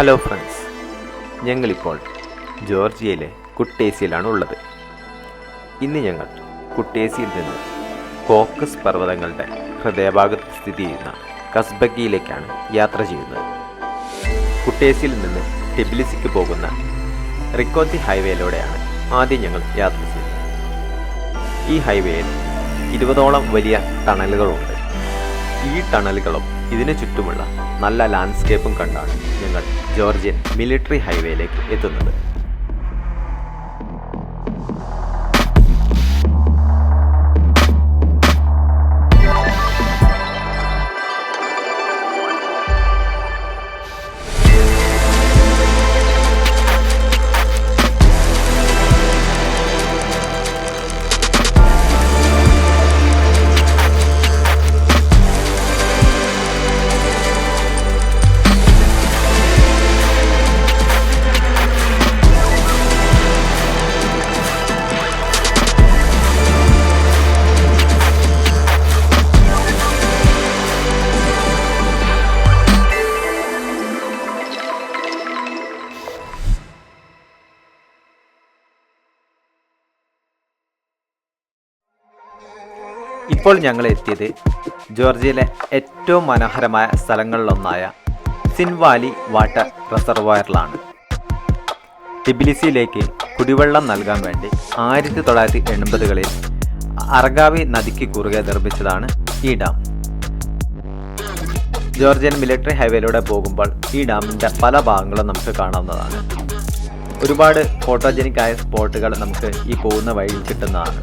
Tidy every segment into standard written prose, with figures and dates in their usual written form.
Hello friends, ഞങ്ങളിപ്പോൾ ജോർജിയയിലെ കുട്ടേസിയിലാണ് ഉള്ളത്. ഇന്ന് ഞങ്ങൾ കുട്ടേസിയിൽ നിന്ന് കോക്കസ് പർവ്വതങ്ങളുടെ ഹൃദയഭാഗത്ത് സ്ഥിതി ചെയ്യുന്ന കസ്ബഗിയിലേക്കാണ് യാത്ര ചെയ്യുന്നത്. കുട്ടേസിയിൽ നിന്ന് ടിബിലിസിക്ക് പോകുന്ന റിക്കോത്തി ഹൈവേയിലൂടെയാണ് ആദ്യം ഞങ്ങൾ യാത്ര ചെയ്യുന്നത്. ഈ ഹൈവേയിൽ 20ഓളം വലിയ ടണലുകളുണ്ട്. ഈ ടണലുകളും ഇതിനു ചുറ്റുമുള്ള നല്ല ലാൻഡ്സ്കേപ്പും കണ്ടാണ് ഞങ്ങൾ ജോർജിയൻ മിലിറ്ററി ഹൈവേയിലേക്ക് എത്തുന്നത്. ഇപ്പോൾ ഞങ്ങൾ എത്തിയത് ജോർജിയയിലെ ഏറ്റവും മനോഹരമായ സ്ഥലങ്ങളിലൊന്നായ സിൻവാലി വാട്ടർ റിസർവോയറിലാണ്. ടിബിലിസിയിലേക്ക് കുടിവെള്ളം നൽകാൻ വേണ്ടി 1980കളിൽ അർഗാവി നദിക്ക് കുറുകെ നിർമ്മിച്ചതാണ് ഈ ഡാം. ജോർജിയൻ മിലിറ്ററി ഹൈവേയിലൂടെ പോകുമ്പോൾ ഈ ഡാമിൻ്റെ പല ഭാഗങ്ങളും നമുക്ക് കാണാവുന്നതാണ്. ഒരുപാട് ഫോട്ടോജനിക്കായ സ്പോട്ടുകൾ നമുക്ക് ഈ പോകുന്ന വഴിയിൽ കിട്ടുന്നതാണ്.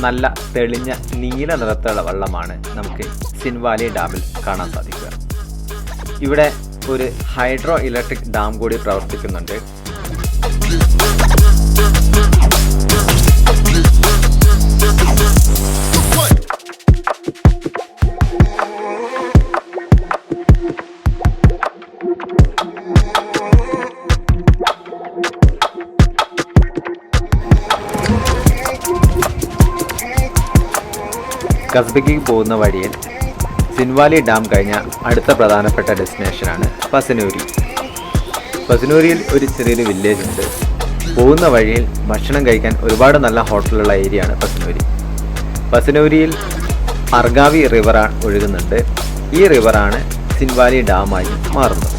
നല്ല തെളിഞ്ഞ നീല നിറത്തുള്ള വെള്ളമാണ് നമുക്ക് സിൻവാലി ഡാമിൽ കാണാൻ സാധിക്കുക. ഇവിടെ ഒരു ഹൈഡ്രോ ഇലക്ട്രിക് ഡാം കൂടി പ്രവർത്തിക്കുന്നുണ്ട്. കസ്ബഗിക്ക് പോകുന്ന വഴിയിൽ സിൻവാലി ഡാം കഴിഞ്ഞ അടുത്ത പ്രധാനപ്പെട്ട ഡെസ്റ്റിനേഷനാണ് പസനൂരി. പസനൂരിയിൽ ഒരു ചെറിയൊരു വില്ലേജ് ഉണ്ട്. പോകുന്ന വഴിയിൽ ഭക്ഷണം കഴിക്കാൻ ഒരുപാട് നല്ല ഹോട്ടലുള്ള ഏരിയയാണ് പസനൂരി. പസനൂരിയിൽ അർഗാവി റിവറാണ് ഒഴുകുന്നുണ്ട്. ഈ റിവറാണ് സിൻവാലി ഡാമായി മാറുന്നത്.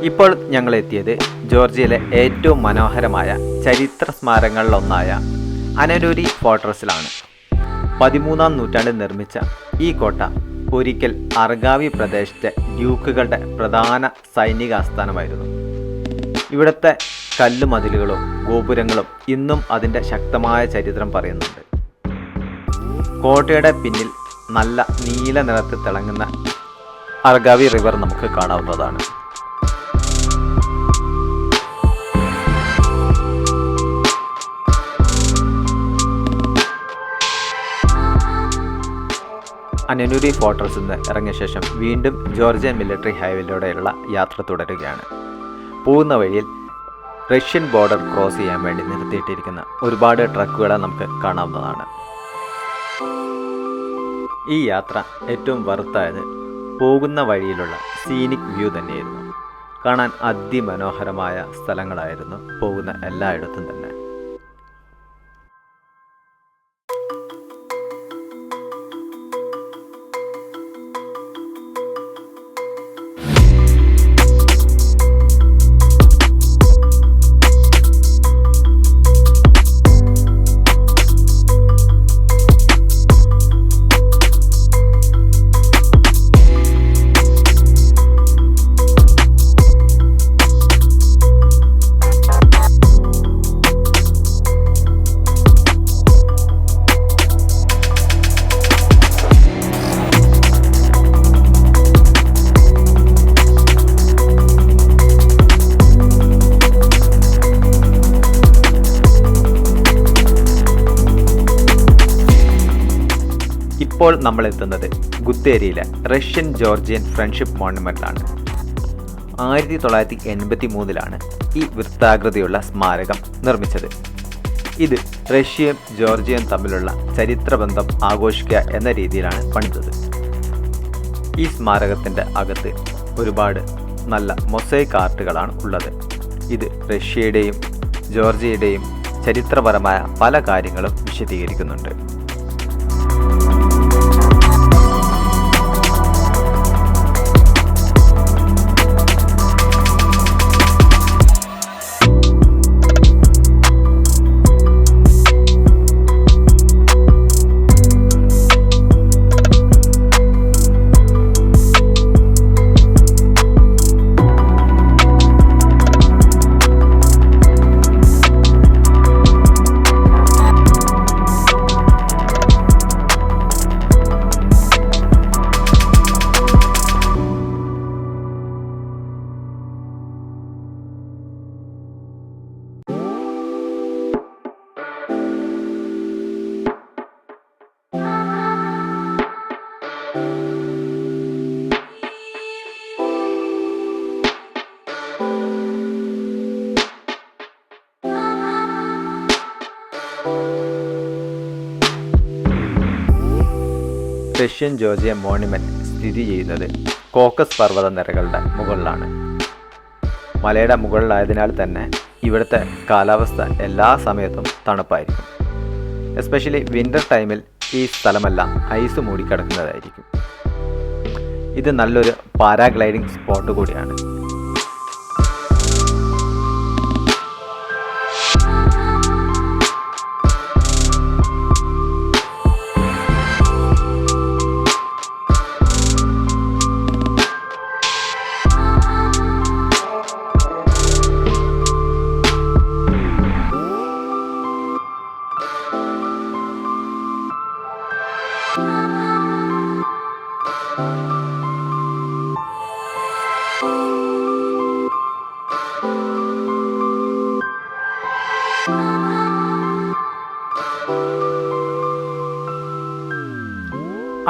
ഇപ്പോൾ ഞങ്ങൾ എത്തിയത് ജോർജിയയിലെ ഏറ്റവും മനോഹരമായ ചരിത്ര സ്മാരകങ്ങളിലൊന്നായ അനനൂരി ഫോർട്രസിലാണ്. 13ാം നൂറ്റാണ്ടിൽ നിർമ്മിച്ച ഈ കോട്ട ഒരിക്കൽ അർഗാവി പ്രദേശത്തെ ഡ്യൂക്കുകളുടെ പ്രധാന സൈനിക ആസ്ഥാനമായിരുന്നു. ഇവിടുത്തെ കല്ലുമതിലുകളും ഗോപുരങ്ങളും ഇന്നും അതിൻ്റെ ശക്തമായ ചരിത്രം പറയുന്നുണ്ട്. കോട്ടയുടെ പിന്നിൽ നല്ല നീല നിറത്തിൽ തിളങ്ങുന്ന അർഗാവി റിവർ നമുക്ക് കാണാവുന്നതാണ്. അനനൂരി ഫോർട്രസിൽ നിന്ന് ഇറങ്ങിയ ശേഷം വീണ്ടും ജോർജിയൻ മിലിറ്ററി ഹൈവേയിലൂടെയുള്ള യാത്ര തുടരുകയാണ്. പോകുന്ന വഴിയിൽ റഷ്യൻ ബോർഡർ ക്രോസ് ചെയ്യാൻ വേണ്ടി നിർത്തിയിട്ടിരിക്കുന്ന ഒരുപാട് ട്രക്കുകളെ നമുക്ക് കാണാവുന്നതാണ്. ഈ യാത്ര ഏറ്റവും വർത്തായത് പോകുന്ന വഴിയിലുള്ള സീനിക് വ്യൂ തന്നെയായിരുന്നു. കാണാൻ അതിമനോഹരമായ സ്ഥലങ്ങളായിരുന്നു പോകുന്ന എല്ലായിടത്തും തന്നെ. ഇപ്പോൾ നമ്മൾ എത്തുന്നത് ഗുത്തേരിയിലെ റഷ്യൻ ജോർജിയൻ ഫ്രണ്ട്ഷിപ്പ് മോണുമെൻ്റാണ്. 1983 ഈ വൃത്താകൃതിയുള്ള സ്മാരകം നിർമ്മിച്ചത്. ഇത് റഷ്യയും ജോർജിയയും തമ്മിലുള്ള ചരിത്രബന്ധം ആഘോഷിക്കുക എന്ന രീതിയിലാണ് പണിതത്. ഈ സ്മാരകത്തിൻ്റെ അകത്ത് ഒരുപാട് നല്ല മൊസൈക്ക് ആർട്ടുകളാണ് ഉള്ളത്. ഇത് റഷ്യയുടെയും ജോർജിയയുടെയും ചരിത്രപരമായ പല കാര്യങ്ങളും വിശദീകരിക്കുന്നുണ്ട്. റഷ്യൻ ജോർജിയ മോണുമെൻ്റ് സ്ഥിതി ചെയ്യുന്നത് കോക്കസ് പർവ്വത നിരകളുടെ മുകളിലാണ്. മലയുടെ മുകളിലായതിനാൽ തന്നെ ഇവിടുത്തെ കാലാവസ്ഥ എല്ലാ സമയത്തും തണുപ്പായിരിക്കും. എസ്പെഷ്യലി വിൻ്റർ ടൈമിൽ ഈ സ്ഥലമെല്ലാം ഐസ് മൂടിക്കിടക്കുന്നതായിരിക്കും. ഇത് നല്ലൊരു പാരാഗ്ലൈഡിംഗ് സ്പോട്ട് കൂടിയാണ്.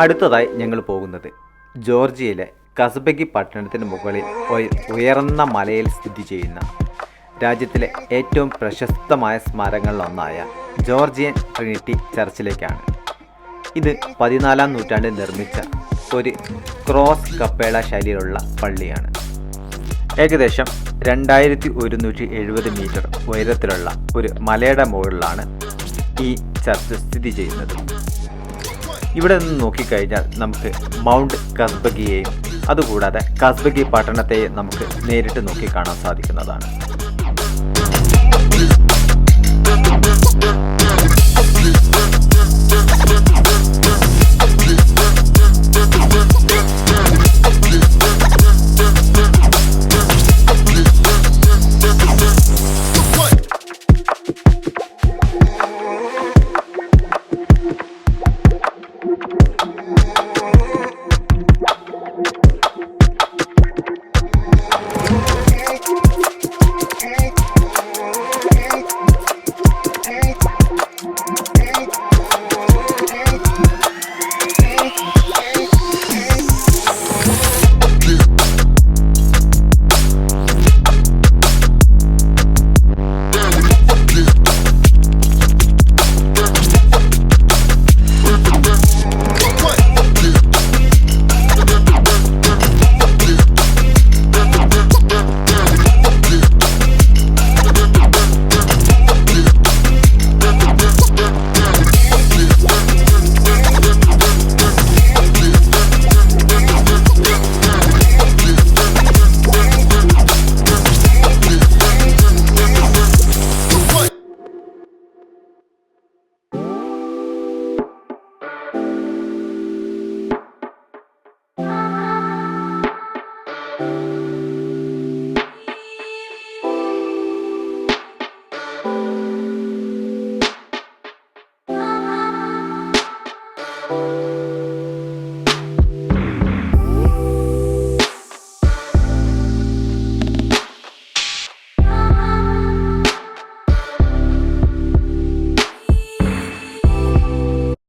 അടുത്തതായി ഞങ്ങൾ പോകുന്നത് ജോർജിയയിലെ കസ്ബഗി പട്ടണത്തിന് മുകളിൽ ഉയർന്ന മലയിൽ സ്ഥിതി ചെയ്യുന്ന രാജ്യത്തിലെ ഏറ്റവും പ്രശസ്തമായ സ്മാരകങ്ങളിലൊന്നായ ജോർജിയൻ ട്രിനിറ്റി ചർച്ചിലേക്കാണ്. ഇത് 14-ാം നൂറ്റാണ്ടിൽ നിർമ്മിച്ച ഒരു ക്രോസ് കപ്പേള ശൈലിയിലുള്ള പള്ളിയാണ്. ഏകദേശം 2170 മീറ്റർ ഉയരത്തിലുള്ള ഒരു മലയുടെ മുകളിലാണ് ഈ ചർച്ച് സ്ഥിതി ചെയ്യുന്നത്. ഇവിടെ നിന്ന് നോക്കിക്കഴിഞ്ഞാൽ നമുക്ക് മൗണ്ട് കസ്ബഗിയെയും അതുകൂടാതെ കസ്ബഗി പട്ടണത്തെയും നമുക്ക് നേരിട്ട് നോക്കി കാണാൻ സാധിക്കുന്നതാണ്.